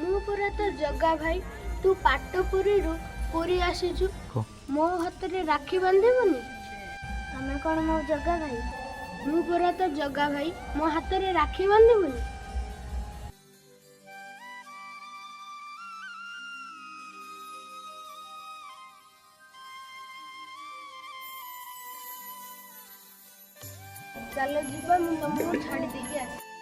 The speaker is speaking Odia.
ମୁଁ ପରା ତ ଜଗା ଭାଇ, ତୁ ପାଟପୁରୀରୁ ପୁରୀ ଆସିଛୁ, ମୋ ହାତରେ ରାକ୍ଷୀ ବାନ୍ଧିବୁନି? ତମେ କଣ ମୋ ଜଗା ଭାଇ? ମୁଁ ପରା ତ ଜଗା ଭାଇ, ମୋ ହାତରେ ରାକ୍ଷୀ ବାନ୍ଧିବୁନି? ଚାଲ ଯିବା, ମୁଁ ତମକୁ ଛାଡ଼ି ଦେଇକି ଆସିବି।